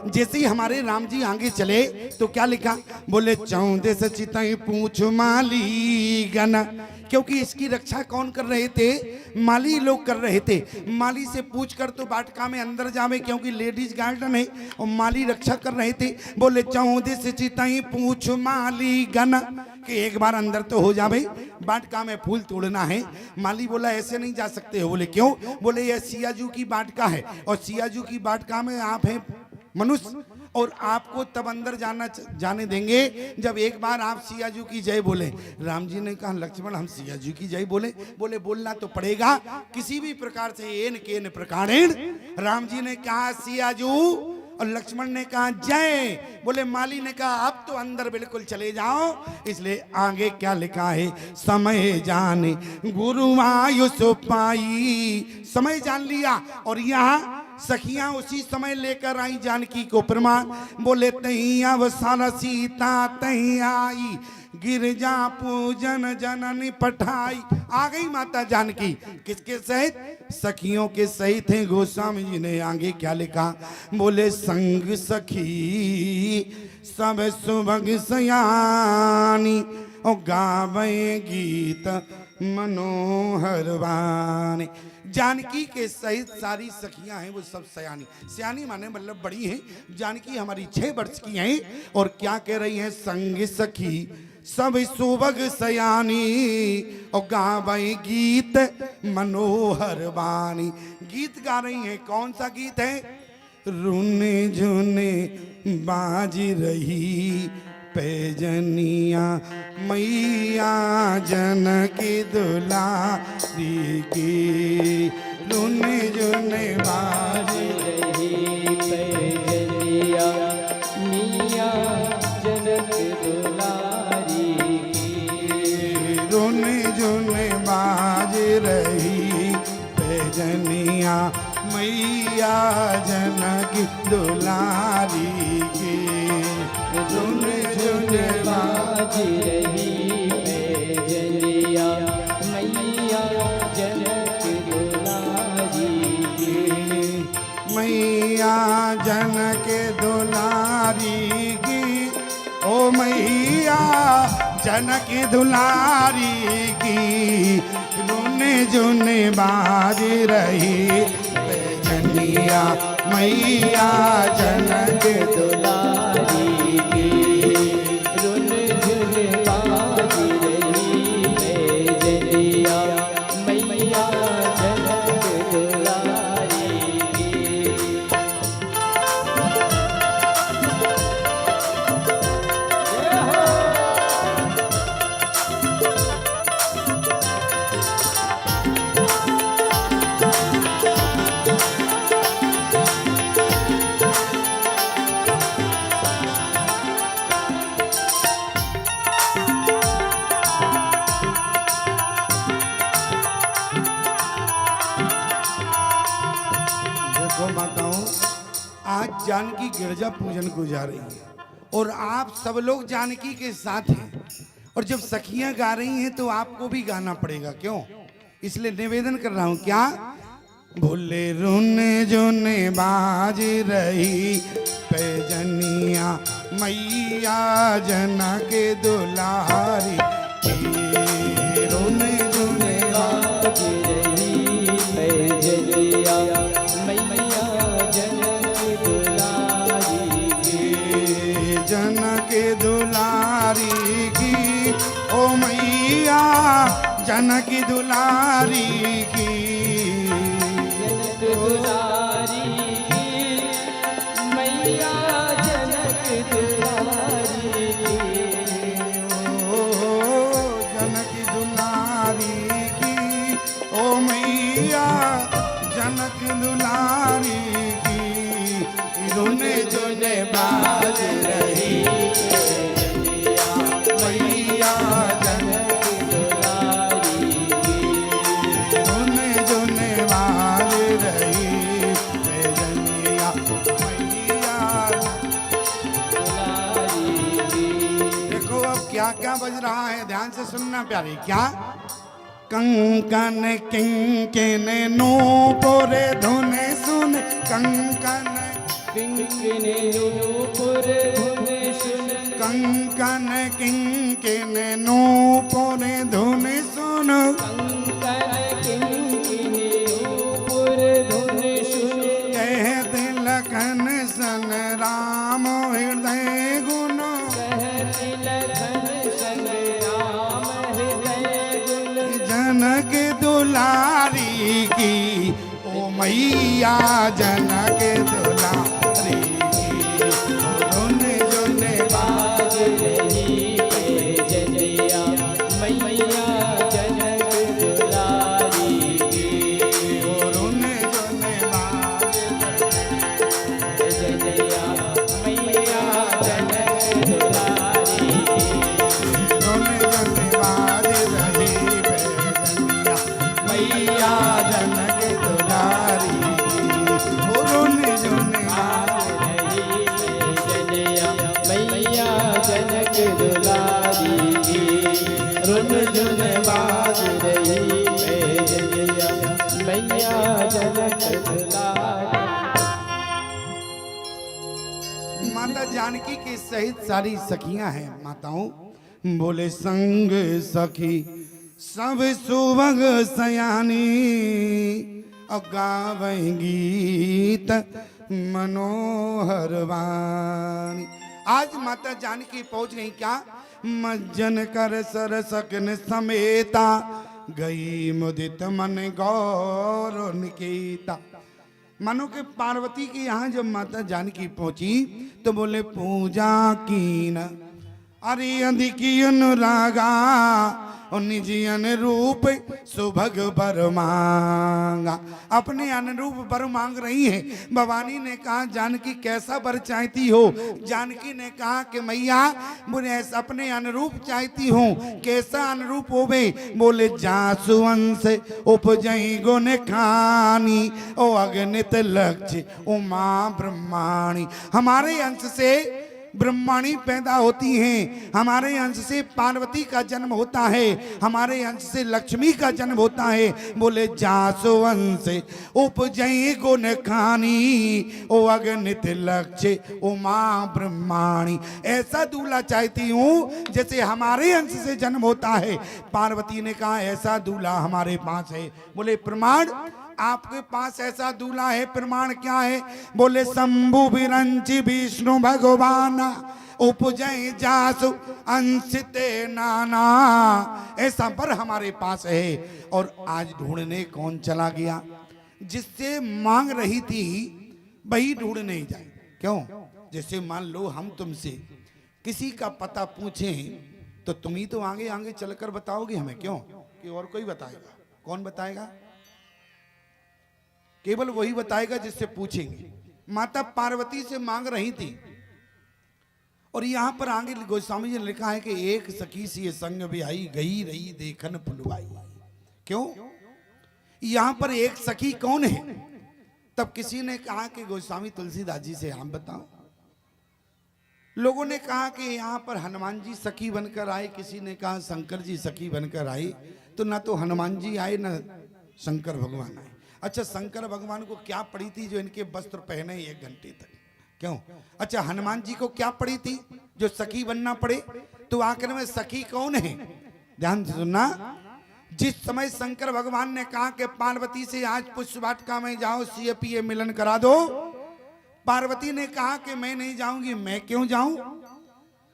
जैसे ही हमारे राम जी आगे चले तो क्या लिखा, बोले 14 सचितई पूछ माली गन। क्योंकि इसकी रक्षा कौन कर रहे थे, माली लोग कर रहे थे। माली से पूछ कर तो वाटिका में अंदर जावे, क्योंकि लेडीज गार्डन है, और माली रक्षा कर रहे थे। बोले 14 सचितई पूछ माली गन, कि एक बार अंदर तो हो जावे, वाटिका में फूल तोड़ना है। माली बोला ऐसे नहीं जा सकते हो। बोले क्यों? बोले यह सियाजू की वाटिका है, और सियाजू की वाटिका में आप हैं मनुष्य, और आपको तब अंदर जाने देंगे जब एक बार आप सियाजू की जय बोले। राम जी ने कहा लक्ष्मण हम सियाजू की जय बोले? बोले बोलना तो पड़ेगा किसी भी प्रकार से, एन केन प्रकारेण। राम जी ने कहा सियाजू, और लक्ष्मण ने कहा जय। बोले माली ने कहा अब तो अंदर बिल्कुल चले जाओ। इसलिए आगे क्या लिखा है, समय जाने गुरु आयुष पाई। समय जान लिया, और यहाँ सखियां उसी समय लेकर आई जानकी को प्रमाण। बोले तही अवसर सीता तही आई, गिरजा पूजन जननी पठाई। आ गई माता जानकी, किसके सहित? सखियों के सहित हैं। गोस्वामी जी ने आगे क्या लिखा, बोले संग सखी सब सुभग सयानी, और गावे गीत मनोहर वाणी। जानकी के सहित सारी सखियां हैं, वो सब सयानी। सयानी माने मतलब बड़ी हैं। जानकी हमारी 6 वर्ष की हैं, और क्या कह रही हैं, संग सखी सब सुभग सयानी, और गावे गीत मनोहर वाणी। गीत गा रही हैं। कौन सा गीत है? रुने झुने बाजी रही पैजनिया मैया जनकी दुलारी की। रुने झुने बाजी रही पैजनिया मैया जनकी दुलारी की। रुने झुने बाजी रही पैजनिया मैया जनकी दुलारी की। रुने झुने बाजी रही पैजनिया मैया जनकी दुलारी की। मैया जनकी दुलारी की, ओ मैया जनकी दुलारी की। रुने झुने बाजी रही पैजनिया मैया जनकी दुलारी की। रुने झुने बाजी रही पैजनिया मैया जनकी दुलारी की। देखो माताओं, आज जानकी गिरजा पूजन को जा रही है, और आप सब लोग जानकी के साथ हैं। और जब सखियां गा रही हैं तो आपको भी गाना पड़ेगा। क्यों? इसलिए निवेदन कर रहा हूं। क्या? भोले रुने झुने बाज रही पैजनिया मैया जनकी दुलारी की। रुने झुने बाजी रही पैजनिया मैया जनकी दुलारी की। जनकी दुलारी की, ओ मैया जनकी दुलारी की। जनक दुलारी की मैया जनक दुलारी की। ओ जनकी दुलारी की, ओ मैया जनकी दुलारी की। रुने झुने बाज रही मैया जनकी दुलारी की। रुने झुने बाज रही पैजनिया मैया। दुलारी की। देखो अब क्या क्या बज रहा है, ध्यान से सुनना प्यारे। क्या? कंकन किंकिन नो पोरे धुने सुन कंकन किंकिन नूपुर धुन सुन कंकन किंकिन नूपुर धुन सुन कंकन किंकिन नूपुर धुन सुन कह तिलकन सन राम हृदय गुण कहति लखन सन राम हृदय गुण जनक दुलारी की ओ मैया जनक दुलारी की धुन धुन बाज रही जय जया मैया जनक दुलारी की धुन धुन जय जया मैया जनक दुलारी धुन धुन बाज रही बेजनिया मैया जनक दुलारी की धुन धुन बाज रही जय मैया जनक दुलारी की रुन झुन बाज रही जय मैया जनक दुलारी। माता जानकी के सहित सारी सखियां हैं माताओं। बोले संग सखी सब सुभग सयानी और गावहीं गीत मनोहर वाणी। आज माता जानकी पहुंच गई क्या? मज्जन कर सर सकन समेता गई मुदित मन गौर निकेता। मानो कि पार्वती के यहाँ जब माता जानकी पहुंची तो बोले पूजा कीन अरे अधिकी अनुरागा और निजी अनुरूप सुभग वर मांगा। अपने अनुरूप वर मांग रही है। भवानी ने कहा जानकी कैसा वर चाहती हो? जानकी ने कहा कि मैया मुझे ऐसा अपने अनुरूप चाहती हूँ। कैसा अनुरूप होवे? बोले जासुवंश उपजई गुण खानी ओ अगणित लक्ष्य उमा ब्रह्माणी। हमारे अंश से ब्रह्माणी पैदा होती हैं। हमारे अंश से पार्वती का जन्म होता है। हमारे अंश से लक्ष्मी का जन्म होता है। बोले जासुवंश उपजई गुण खानी ओ अगणित लक्ष्य उमा ब्रह्माणी। ऐसा दूल्हा चाहती हूँ जैसे हमारे अंश से जन्म होता है। पार्वती ने कहा ऐसा दूल्हा हमारे पास है। बोले प्रमाण? आपके पास ऐसा दूल्हा है, प्रमाण क्या है? बोले शंभु विरंची विष्णु भगवान उपजय जासु अंशिते नाना। ऐसा वर हमारे पास है। और आज ढूंढने कौन चला गया? जिससे मांग रही थी वही ढूंढने जाए। क्यों? जैसे मान लो हम तुमसे किसी का पता पूछें तो तुम ही तो आगे आगे चलकर बताओगे हमें, क्यों कि और कोई बताएगा? कौन बताएगा? केवल वही बताएगा जिससे पूछेंगे। माता पार्वती से मांग रही थी और यहां पर आगे गोस्वामी जी ने लिखा है कि एक सखी सी संग बिहाई गई रही देखन फुलवाई। क्यों? यहां पर एक सखी कौन है? तब किसी ने कहा कि गोस्वामी तुलसीदास जी से हम बताओ। लोगों ने कहा कि यहां पर हनुमान जी सखी बनकर आए, किसी ने कहा शंकर जी सखी बनकर आए। तो ना तो हनुमान जी आए ना शंकर भगवान आए। अच्छा, शंकर भगवान को क्या पड़ी थी जो इनके वस्त्र पहने 1 घंटे तक? क्यों? अच्छा, हनुमान जी को क्या पड़ी थी जो सखी बनना पड़े? तो आखिर में सखी कौन है? ध्यान से सुनना। जिस समय शंकर भगवान ने कहा कि पार्वती से आज पुष्प वाटिका में जाओ, सीए पीए मिलन करा दो, पार्वती ने कहा कि मैं नहीं जाऊंगी। मैं क्यों जाऊं?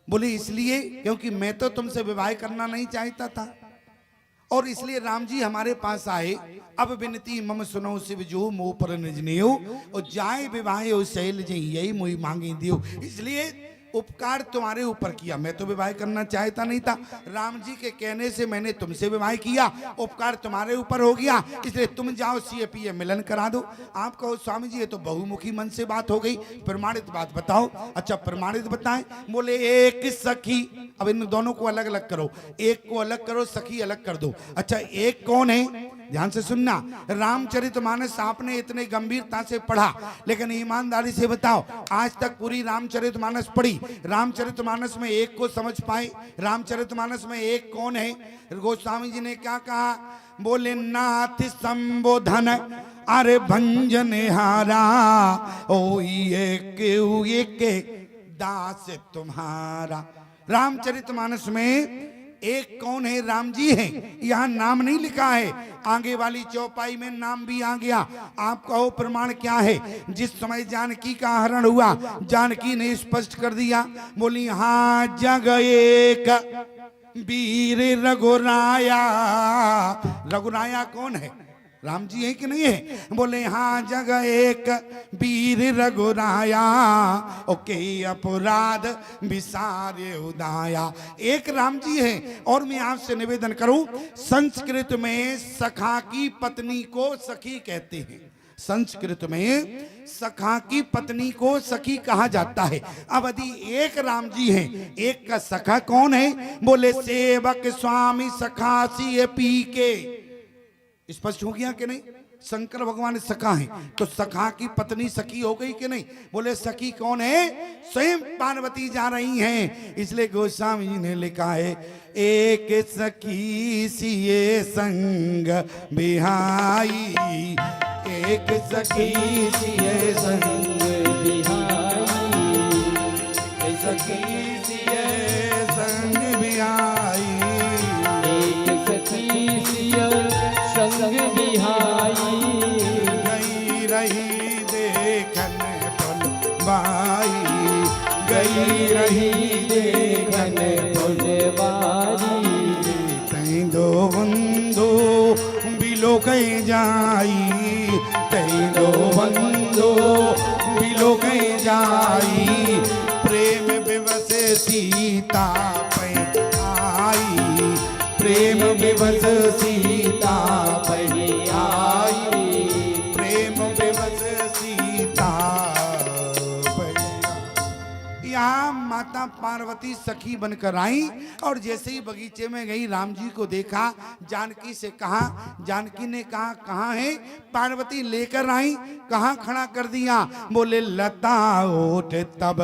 बोले इसलिए क्योंकि मैं तो तुमसे विवाह करना नहीं चाहता था और इसलिए राम जी हमारे पास आए। अब विनती मम सुनो शिव जो मोह पर निजनियो और जाए विवाह शैल जी यही मोही मांगी दियो। इसलिए उपकार तुम्हारे ऊपर किया, मैं तो विवाह करना चाहता नहीं था। राम जी के कहने से मैंने तुमसे विवाह किया, उपकार तुम्हारे ऊपर हो गया, इसलिए तुम जाओ सीए पीए मिलन करा दो। आप कहो स्वामी जी ये तो बहुमुखी मन से बात हो गई, प्रमाणित बात बताओ। अच्छा प्रमाणित बताएं। बोले एक सखी, अब इन दोनों को अलग अलग करो, एक को अलग करो, सखी अलग कर दो। अच्छा एक कौन है? ध्यान से सुनना, रामचरितमानस आपने इतने गंभीरता से पढ़ा, लेकिन ईमानदारी से बताओ आज तक पूरी रामचरितमानस पढ़ी, रामचरितमानस में एक को समझ पाए? रामचरितमानस में एक कौन है? गोस्वामी जी ने क्या कहा? बोले नाथ संबोधन अरे भंजन हारा, ओ ये के दास तुम्हारा। रामचरितमानस में एक कौन है? राम जी हैं। यहाँ नाम नहीं लिखा है, आगे वाली चौपाई में नाम भी आ गया। आप कहो प्रमाण क्या है? जिस समय जानकी का हरण हुआ, जानकी ने स्पष्ट कर दिया, बोली हाँ जग एक वीर रघुराया। रघुराया कौन है? राम जी है कि नहीं है? बोले हाँ जग एक वीर रघुराया, ओके अपराध विसारे उदाया। एक राम जी है। और मैं आपसे निवेदन करूं, संस्कृत में सखा की पत्नी को सखी कहते हैं। संस्कृत में सखा की पत्नी को सखी कहा जाता है। अब यदि एक राम जी हैं, एक का सखा कौन है? बोले सेवक स्वामी सखा सी पी के। स्पष्ट हो गया कि नहीं? शंकर भगवान सखा हैं, तो सखा की पत्नी सखी हो गई कि नहीं? बोले सखी कौन है? स्वयं पार्वती जा रही हैं। इसलिए गोस्वामी जी ने लिखा है, एक सखी सिए संग बिहाई, एक सखी सिए संग बिहाई, एक सखी सिए संग बिहाई, एक सखी सिया संग बिहाई, गई रही देखन फुलवाई, गई रही देखन फुलवारी, तई दो बंदो बिलो कहीं जाई, तई दो बंदो बिलो कहीं जाई, प्रेम विवश सीता पे आई, प्रेम विवश सीता पे आई, प्रेम विवश सीता पे। यहाँ माता पार्वती सखी बनकर आई और जैसे ही बगीचे में गई, राम जी को देखा, जानकी से कहा, जानकी ने कहा कहाँ है? पार्वती लेकर आई, कहाँ खड़ा कर दिया? बोले लता ओट तब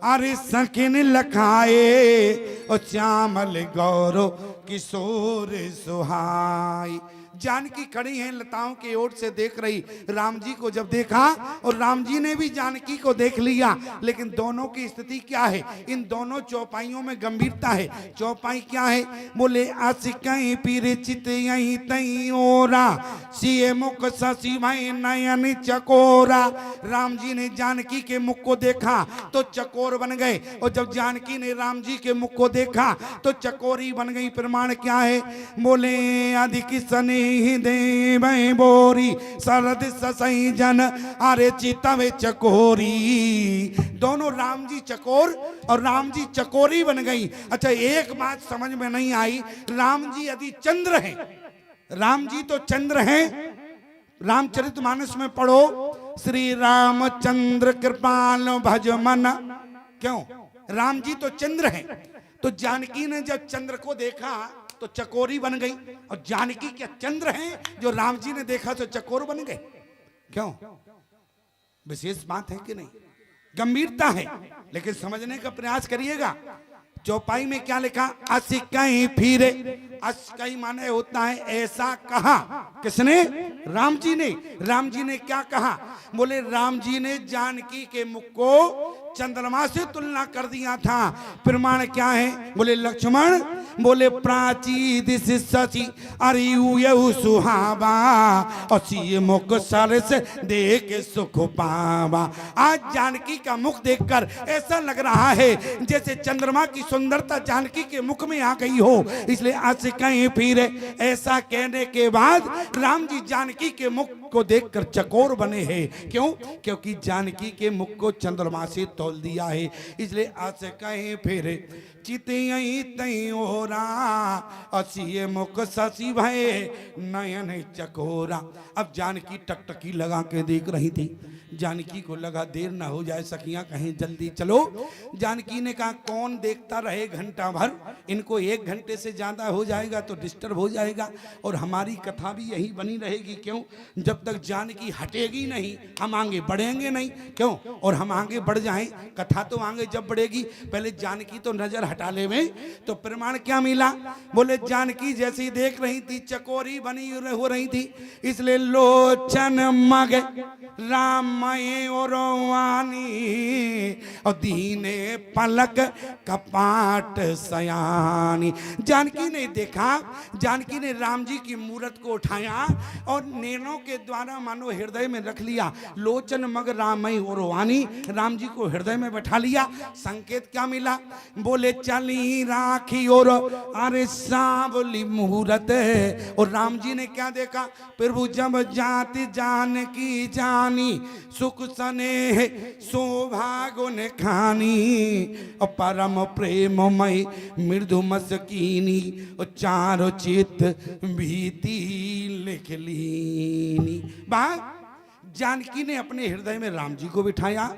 अरे सखिन लखाए, और श्यामल गौरव किशोर सुहाई। जानकी खड़ी है, लताओं के ओर से देख रही। राम जी को जब देखा और राम जी ने भी जानकी को देख लिया, लेकिन दोनों की स्थिति क्या है? इन दोनों चौपाइयों में गंभीरता है। चौपाई क्या है? बोले आशिकाई पीर चित यही तई ओरा, सिए मुख ससी भाई नयन चकोरा। राम जी ने जानकी के मुख को देखा तो चकोर बन गए, और जब जानकी ने राम जी के मुख को देखा तो चकोरी बन गई। प्रमाण क्या है? बोले अधिक सने देव बोरी शरद ससई जन अरे चितवे चकोरी। दोनों राम जी चकोर और राम जी चकोरी बन गई। अच्छा, एक बात समझ में नहीं आई, राम जी यदि चंद्र हैं, राम जी तो चंद्र हैं, रामचरितमानस में पढ़ो, श्री रामचंद्र कृपाल भज मन। क्यों? राम जी तो चंद्र हैं, तो जानकी ने जब चंद्र को देखा तो चकोरी बन गई, और जानकी क्या चंद्र हैं? जो राम जी ने देखा तो चकोर बन गए। क्यों? विशेष बात है कि नहीं? गंभीरता है, लेकिन समझने का प्रयास करिएगा। चौपाई में क्या लिखा? असिकई फिरे। असिकई माने होता है ऐसा कहा। किसने? राम जी ने। राम जी ने क्या कहा? बोले राम जी ने जानकी के मुख को चंद्रमा से तुलना कर दिया था। प्रमाण क्या है? बोले लक्ष्मण, बोले प्राची दिस सची अरियु सुहावा, असी मुख सरस देख सुख पावा। आज जानकी का मुख देखकर ऐसा लग रहा है जैसे चंद्रमा की सुंदरता जानकी के मुख में आ गई हो। इसलिए आज कहीं फिर ऐसा कहने के बाद राम जी जानकी के मुख को देखकर चकोर बने हैं। क्यों? क्योंकि जानकी के मुख को चंद्रमा से तौल दिया है। इसलिए आज कहीं फिर चितई तई ओरा, असी मुख ससी भय नयन चकोरा। अब जानकी टकटकी लगा के देख रही थी। जानकी को लगा देर ना हो जाए, सखियां कहीं जल्दी चलो। जानकी ने कहा कौन देखता रहे घंटा भर, इनको 1 घंटे से ज्यादा हो जाएगा तो डिस्टर्ब हो जाएगा और हमारी कथा भी यही बनी रहेगी। क्यों? जब तक जानकी हटेगी नहीं हम आगे बढ़ेंगे नहीं। क्यों? और हम आगे बढ़ जाएं कथा तो आगे जब बढ़ेगी, पहले जानकी तो नजर हटा ले में। तो प्रमाण क्या मिला? बोले जानकी जैसी देख रही थी चकोरी बनी हो रही थी, इसलिए लोचन मग रामय और वानी और दीने पलक कपाट सयानी। जानकी ने देखा, जानकी ने राम जी की मूरत को उठाया और नैनों के द्वारा मानो हृदय में रख लिया। लोचन मग रामय और वानी, राम जी को हृदय में बैठा लिया। संकेत क्या मिला? बोले चली राखी और अरे सांवली मुहूर्त। और राम जी ने क्या देखा? प्रभु जब जाति जान की जानी सुख सने शोभा गुण खानी और परम प्रेममय मृदु मस्कीनी और चारों चित भीति लिख लीनी। जानकी ने अपने हृदय में राम जी को बिठाया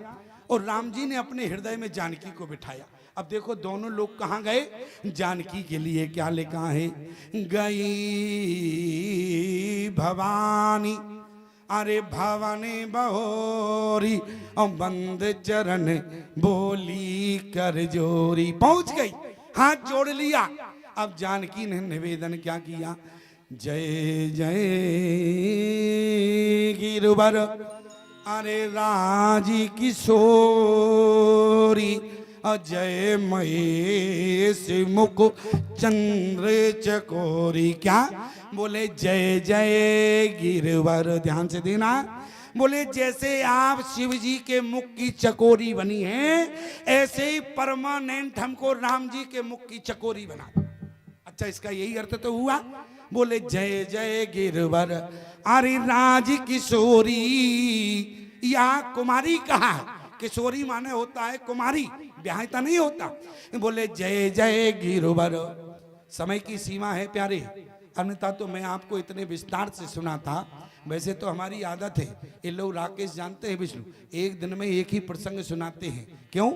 और राम जी ने अपने हृदय में जानकी को बिठाया। अब देखो दोनों लोग कहाँ गए? जानकी के लिए क्या लिखा है? गई भवानी अरे भवानी बहोरी और बंद चरण बोली कर जोरी। पहुंच गई, हाथ जोड़ लिया। अब जानकी ने निवेदन क्या किया? जय जय गिरवर अरे राजी किशोरी अजय महेश मुख चंद्र चकोरी। क्या बोले? जय जय गिरवर। ध्यान से देना। बोले जैसे आप शिव जी के मुख की चकोरी बनी है, ऐसे ही परमानेंट हमको राम जी के मुख की चकोरी बना। अच्छा, इसका यही अर्थ तो हुआ। बोले जय जय गिरवर अरे राज किशोरी। या कुमारी कहा है? किशोरी माने होता है कुमारी, ब्याहता नहीं होता। बोले जय जय गिरवर। समय की सीमा है प्यारे, अन्यथा तो मैं आपको इतने विस्तार से सुना था। वैसे तो हमारी आदत है, ये लोग राकेश जानते हैं विष्णु, एक दिन में एक ही प्रसंग सुनाते हैं। क्यों?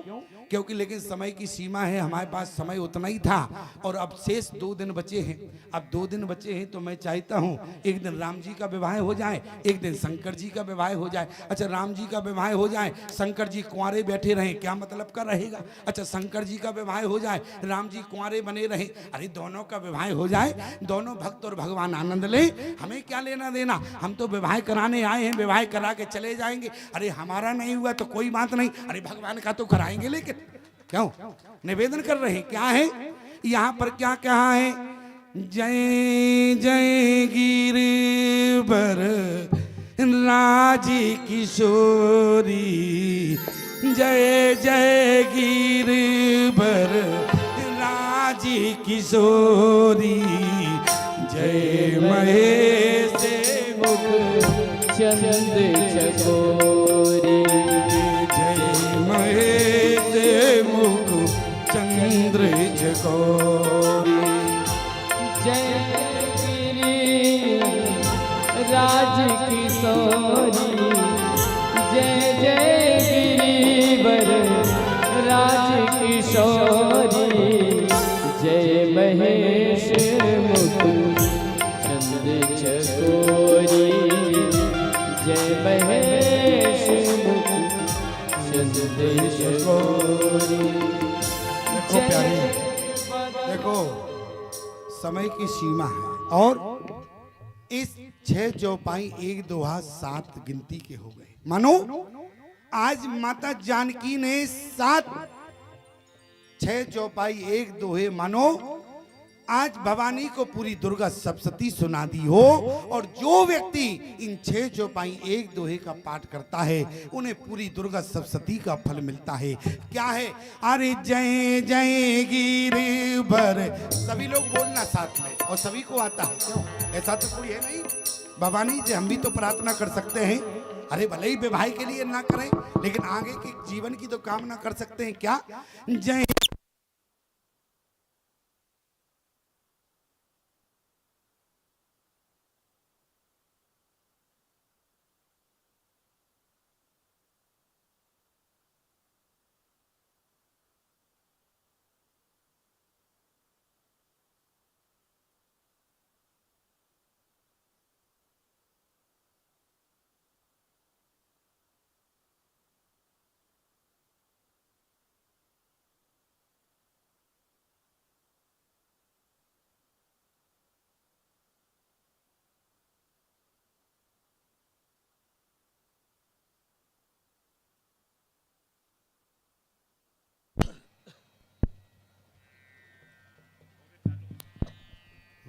क्योंकि लेकिन समय की सीमा है, हमारे पास समय उतना ही था और अब शेष 2 दिन बचे हैं। अब 2 दिन बचे हैं तो मैं चाहता हूँ एक दिन राम जी का विवाह हो जाए, एक दिन शंकर जी का विवाह हो जाए। अच्छा, राम जी का विवाह हो जाए, शंकर जी कुंवारे बैठे रहें, क्या मतलब का रहेगा? अच्छा, शंकर जी का विवाह हो जाए, राम जी कुंवारे बने रहें। अरे दोनों का विवाह हो जाए, दोनों भक्त और भगवान आनंद ले, हमें क्या लेना देना? हम तो विवाह कराने आए हैं, विवाह करा के चले जाएंगे। अरे हमारा नहीं हुआ तो कोई बात नहीं, अरे भगवान का तो कराएंगे। लेकिन क्यों निवेदन कर रहे हैं? क्या है यहाँ पर? क्या कहा है? जय जय गिरवर राजी किशोरी, जय जय गिरवर राजी किशोरी, जय महेश मुख चंद्र चकोरी। जय महेश मुख चंद्र चकोरी। जय गिरी राज किशोरी, जय जय गिरिवर राज किशोरी, जय महेश मुख चंद्र चकोरी, जय महेश मुख चंद्र चकोरी। देखो प्यारे, देखो समय की सीमा है और इस 6 चौपाई 1 2 7 गिनती के हो गए। मानो आज माता जानकी ने 6 चौपाई 1 2 मानो आज भवानी को पूरी दुर्गा सप्तशती सुना दी हो। और जो व्यक्ति इन 6 चौपाई 1 2 का पाठ करता है उन्हें पूरी दुर्गा सप्तशती का फल मिलता है। क्या है? अरे जय जय गिरिवर। सभी लोग बोलना साथ में, और सभी को आता है। क्यों? ऐसा तो कोई है नहीं। भवानी से हम भी तो प्रार्थना कर सकते हैं। अरे भले ही विवाह के लिए ना करें, लेकिन आगे के जीवन की तो कामना कर सकते हैं। क्या? जय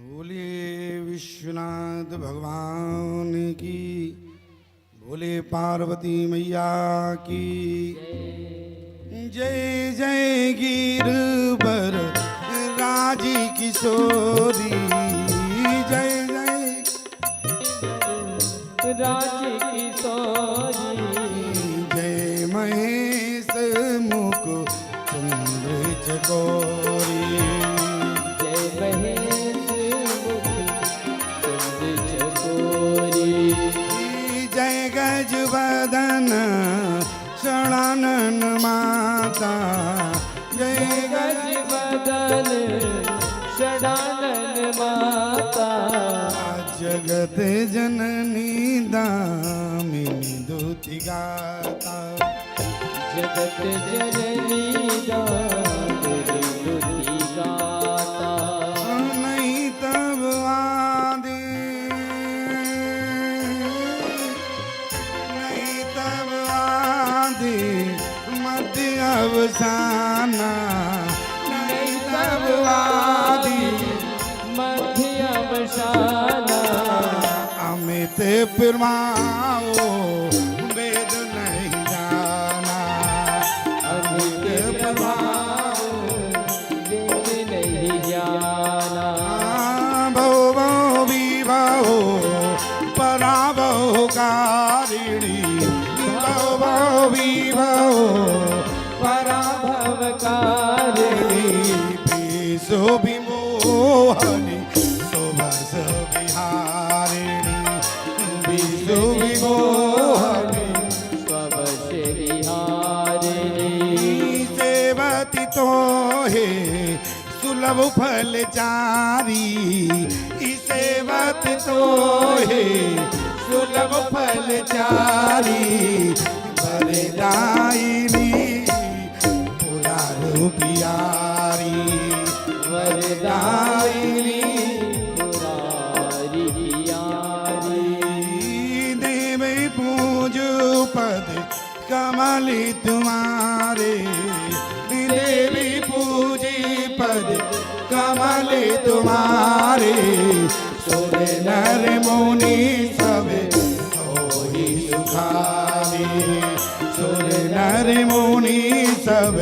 बोले विश्वनाथ भगवान की, बोले पार्वती मैया की जय। जय गिरबर राजी किशोरी, जय जय राज किशोरी, जय महेश मुख चंद्र चकोरी, जय महेश मुख चंद्र चकोरी, जय गज बदन षडानन माता, जय गज बदन षडानन माता, जगत जननी दामिनी दूति गाता, जगत जननी दामिनी दूति गाता, नहीं तब आदि नहीं तब आदि मध्य अवसाना, नहीं तब आदि मध्य अवसाना, अमित प्रमाओ वेद नहीं जाना, अमित प्रभाव वेद नहीं जाना, भो भो विभो पराभो कारिणी, भो भो विभो पराभव कारिणी, विशो विमोहनी सुभस विहारिणी, विशो विमोहनी स्ववश विहारिणी, सेवती तो हे सुलभ फल चारी, सेवत तो हे सुलभ फल चारी, वरदायिनी पुराण प्यारी, वरदायिनी मुरारी प्यारी, देव पूज पद कमल तुम्हारे, देवी पूजी पद कमल तुम्हारे, सुर नर मुनि सब होई सुखारी, सुर नर मुनि सब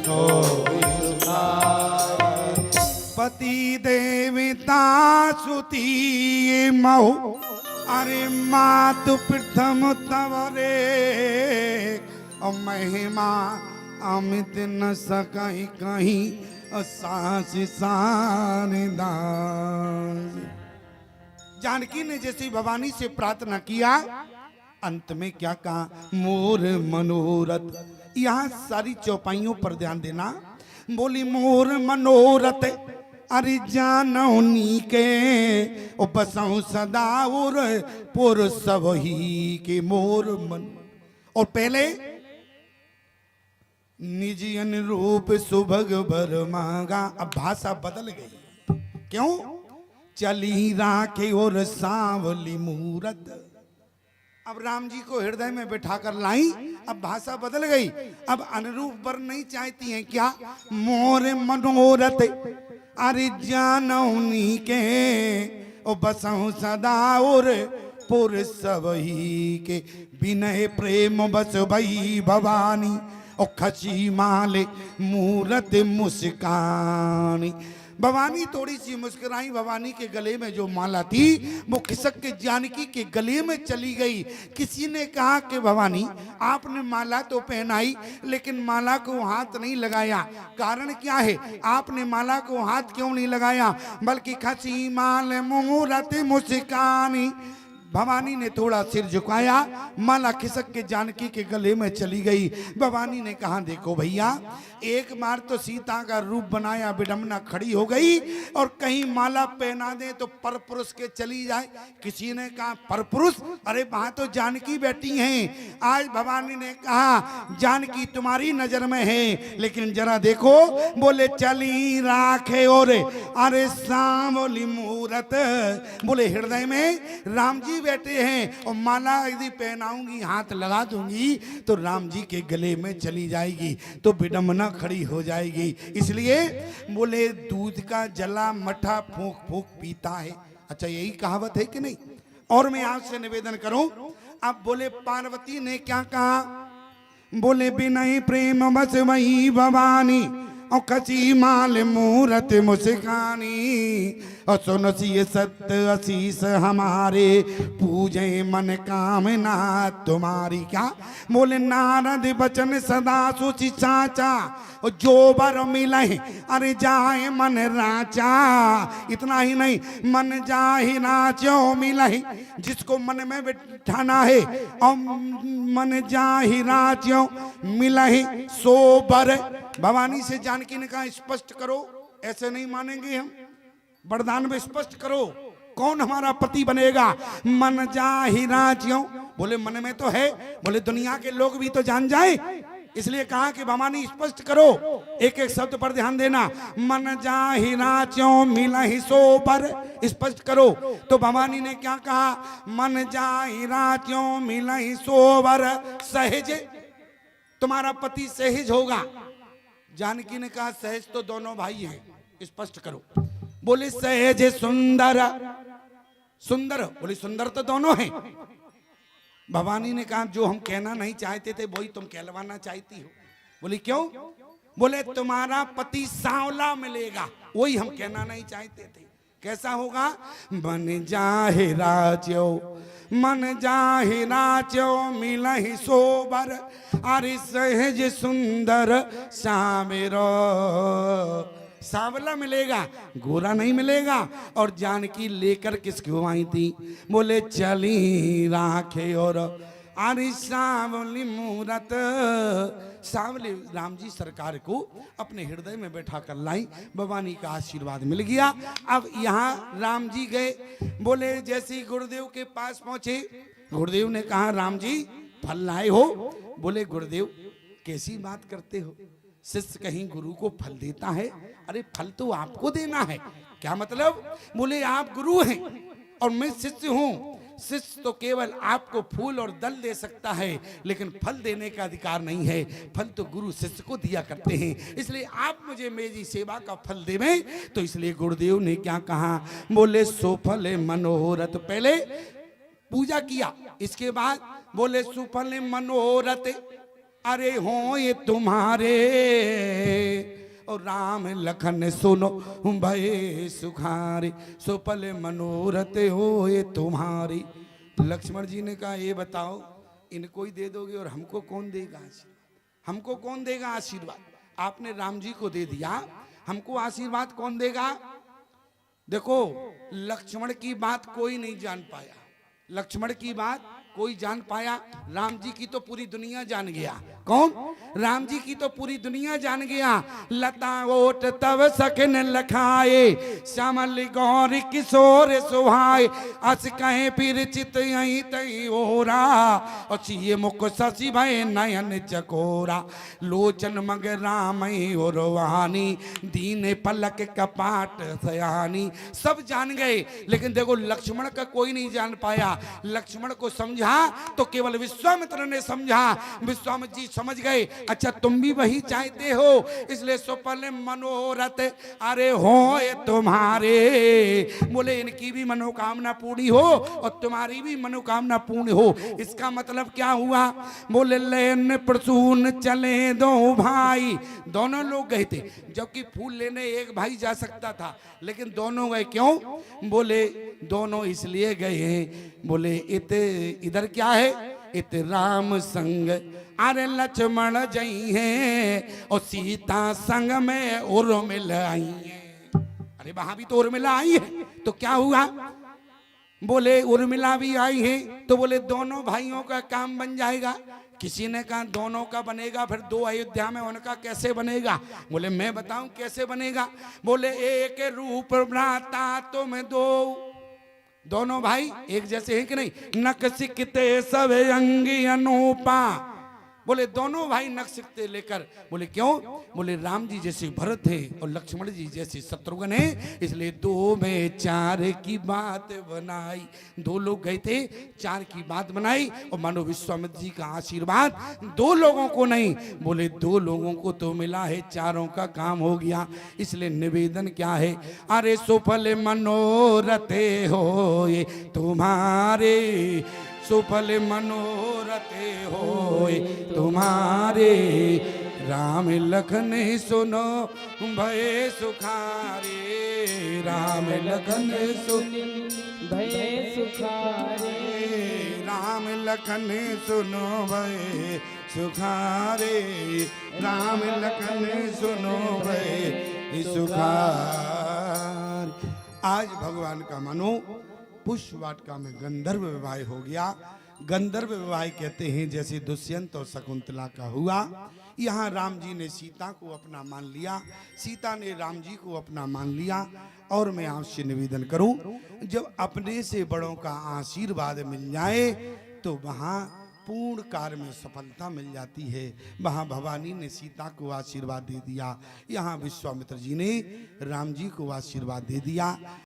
होई सुखारी, पति देवता सुती महो, अरे मातु प्रथम तवरे, महिमा अमित न सकई कहीं, सास सारदास। जानकी ने जैसे भवानी से प्रार्थना किया, अंत में क्या कहा, मोर मनोरथ। यहाँ सारी चौपाइयों पर ध्यान देना। बोली मोर मनोरथ अरे जानो नीके, ओ बसऊं सदा और पुर सब ही के मोर मन। और पहले निजी अनुरूप सुभग भर मांगा, अब भाषा बदल गई। क्यों? चली राखे और सांवली मूरत। अब राम जी को हृदय में बिठाकर लाई, अब भाषा बदल गई। अब अनुरूप वर नहीं चाहती हैं क्या? मोर मनोरथ अरे जानौनी के, ओ बसऊं सदा और पुर सब ही के, विनय प्रेम बस भई भवानी, ओ खची माले मूरत मुस्कानी। भवानी थोड़ी सी मुस्कुराई, भवानी के गले में जो माला थी वो खिसक के जानकी के गले में चली गई। किसी ने कहा कि भवानी आपने माला तो पहनाई लेकिन माला को हाथ नहीं लगाया, कारण क्या है? आपने माला को हाथ क्यों नहीं लगाया? बल्कि खची माल मूरत मुस्कानी। भवानी ने थोड़ा सिर झुकाया, माला खिसक के जानकी के गले में चली गई। भवानी ने कहा देखो भैया, एक बार तो सीता का रूप बनाया, विडंबना खड़ी हो गई, और कहीं माला पहना दे तो परपुरुष के चली जाए। किसी ने कहा परपुरुष, अरे वहां तो जानकी बैठी हैं। आज भवानी ने कहा जानकी तुम्हारी नजर में है, लेकिन जरा देखो, बोले चली राखे और अरे सांवली मूरत मूरत। बोले हृदय में राम जी बैठे हैं और माला यदि पहनाऊंगी, हाथ लगा दूंगी तो राम जी के गले में चली जाएगी, तो विडंबना खड़ी हो जाएगी। इसलिए बोले दूध का जला मठा फूंक फूंक पीता है। अच्छा, यही कहावत है कि नहीं? और मैं आपसे निवेदन करूं, अब बोले पार्वती ने क्या कहा? बोले बिनय प्रेम बस वही भवानी और कची माल मूरत मुस्कानी और सुनसी सत्य आशीष हमारे पूजे मन कामना तुम्हारी। क्या बोले? नारद बचन सदा सुचि चाचा और जो बर मिले अरे जाए मन राचा। इतना ही नहीं, मन जाहि नाचो मिले, जिसको मन में बिठाना है और मन जाहि राचो मिले सो बर। भवानी से जानकी ने कहा स्पष्ट करो, ऐसे नहीं मानेंगे हम, वरदान में स्पष्ट करो कौन हमारा पति बनेगा। मन जाहि राचो, बोले मन में तो है, बोले दुनिया के लोग भी तो जान जाए, इसलिए कहा कि भवानी स्पष्ट करो, एक एक शब्द पर ध्यान देना। मन जाहि राचो मिलहि सो बर, स्पष्ट करो। तो भवानी ने क्या कहा? मन जाहि राचो मिलहि सो बर, सहज तुम्हारा पति सहज होगा। जानकी ने कहा सहज तो दोनों भाई हैं, स्पष्ट करो। बोले सहज सुंदर, सुंदर, बोले सुंदर तो दोनों हैं। भवानी ने कहा जो हम कहना नहीं चाहते थे वही तुम कहलवाना चाहती हो। बोली क्यों? बोले तुम्हारा पति सांवला मिलेगा, वही हम कहना नहीं चाहते थे। कैसा होगा? मन जाहि राचो, मन जाहि राचो मिलहि सोबर, अरे सहज सुंदर सामेरो। सांवला मिलेगा, गोरा नहीं मिलेगा। और जानकी लेकर किसको आई थी? बोले चली राखे और अरे सांवली मूरत। सांवले राम जी सरकार को अपने हृदय में बैठा कर लाई, भवानी का आशीर्वाद मिल गया। अब यहाँ राम जी गए, बोले जैसे ही गुरुदेव के पास पहुंचे, गुरुदेव ने कहा राम जी फल लाए हो? बोले गुरुदेव कैसी बात करते हो, शिष्य कहीं गुरु को फल देता है? अरे फल तो आपको देना है। क्या मतलब? बोले आप गुरु हैं और मैं शिष्य हूं। शिष्य तो केवल आपको फूल और दल दे सकता है, लेकिन फल देने का अधिकार नहीं है। फल तो गुरु शिष्य को दिया करते हैं, इसलिए आप मुझे मेरी सेवा का फल देवें। तो इसलिए गुरुदेव ने क्या कहा? बोले सुफल मनोरथ। पहले पूजा किया, इसके बाद बोले सुफल मनोरथ अरे हो ये तुम्हारे, और राम लखन सुनो भय सुखारे, सुफल मनोरथ हो ये तुम्हारी। लक्ष्मण जी ने कहा ये बताओ, इनको ही दे दोगे और हमको कौन देगा आशीर्वाद? हमको कौन देगा आशीर्वाद? आपने राम जी को दे दिया, हमको आशीर्वाद कौन देगा? देखो लक्ष्मण की बात कोई नहीं जान पाया, लक्ष्मण की बात कोई जान पाया, राम जी की तो पूरी दुनिया जान गया। कौन? राम जी की तो पूरी दुनिया जान गया। लता ओट तव सखन लखाए, श्यामल गौर किशोर सुहाए, अस कहे फिर चित यही तई ओरा, और ये मुख शशि भय नयन चकोरा, लोचन मग राम और वानी, दीन पलक कपाट सयानी। सब जान गए, लेकिन देखो लक्ष्मण का कोई नहीं जान पाया। लक्ष्मण को समझा तो केवल विश्वामित्र ने समझा। विश्वामित्र जी समझ गए, अच्छा तुम भी वही चाहते हो, इसलिए सुफल मनोरथ अरे हो ये तुम्हारे। बोले इनकी भी मनोकामना पूरी हो और तुम्हारी भी मनोकामना पूर्ण हो। इसका मतलब क्या हुआ? बोले लेन प्रसून चले दो भाई। दोनों लोग गए थे, जबकि फूल लेने एक भाई जा सकता था, लेकिन दोनों गए। क्यों? बोले दोनों इसलिए गए हैं, बोले इधर क्या है? इत राम संग अरे लक्ष्मण जई हैं और सीता संग में उर्मिल आई है। अरे वहां भी तो उर्मिला आई है, तो क्या हुआ? बोले उर्मिला भी आई है, तो बोले दोनों भाइयों का काम बन जाएगा। किसी ने कहा दोनों का बनेगा, फिर दो अयोध्या में उनका कैसे बनेगा? बोले मैं बताऊं कैसे बनेगा। बोले एक रूप भ्राता तुम दो, दोनों भाई एक जैसे हैं कि नहीं? नक सिकते सब अंगी अनूपा, बोले दोनों भाई नख सिकते लेकर, बोले क्यों? बोले राम जी जैसे भरत है और लक्ष्मण जी जैसे शत्रुघ्न है, इसलिए 2 में 4 की बात बनाई। 2 लोग गए थे, 4 की बात बनाई, और मानो विश्वामित्र जी का आशीर्वाद 2 लोगों को नहीं, बोले 2 लोगों को तो मिला है, 4 का काम हो गया। इसलिए निवेदन क्या है? अरे सुफल मनोरथे होए तुम्हारे, सुफल मनोरथे होए तुम्हारे, राम लखन सुनो भय सुखारे, राम लखन सुनो भय सुखारे, राम लखन सुनो भय सुखारे, राम लखन सुनो भय सुखारे। आज भगवान का मानो पुष्प वाटिका में गंधर्व विवाह हो गया। गंधर्व विवाह कहते हैं जैसे दुष्यंत और शकुंतला का हुआ। यहाँ राम जी ने सीता को अपना मान लिया, सीता ने राम जी को अपना मान लिया। और मैं आपसे निवेदन करूं, जब अपने से बड़ों का आशीर्वाद मिल जाए तो वहाँ पूर्ण कार्य में सफलता मिल जाती है। वहाँ भवानी ने सीता को आशीर्वाद दे दिया, यहाँ विश्वामित्र जी ने राम जी को आशीर्वाद दे दिया।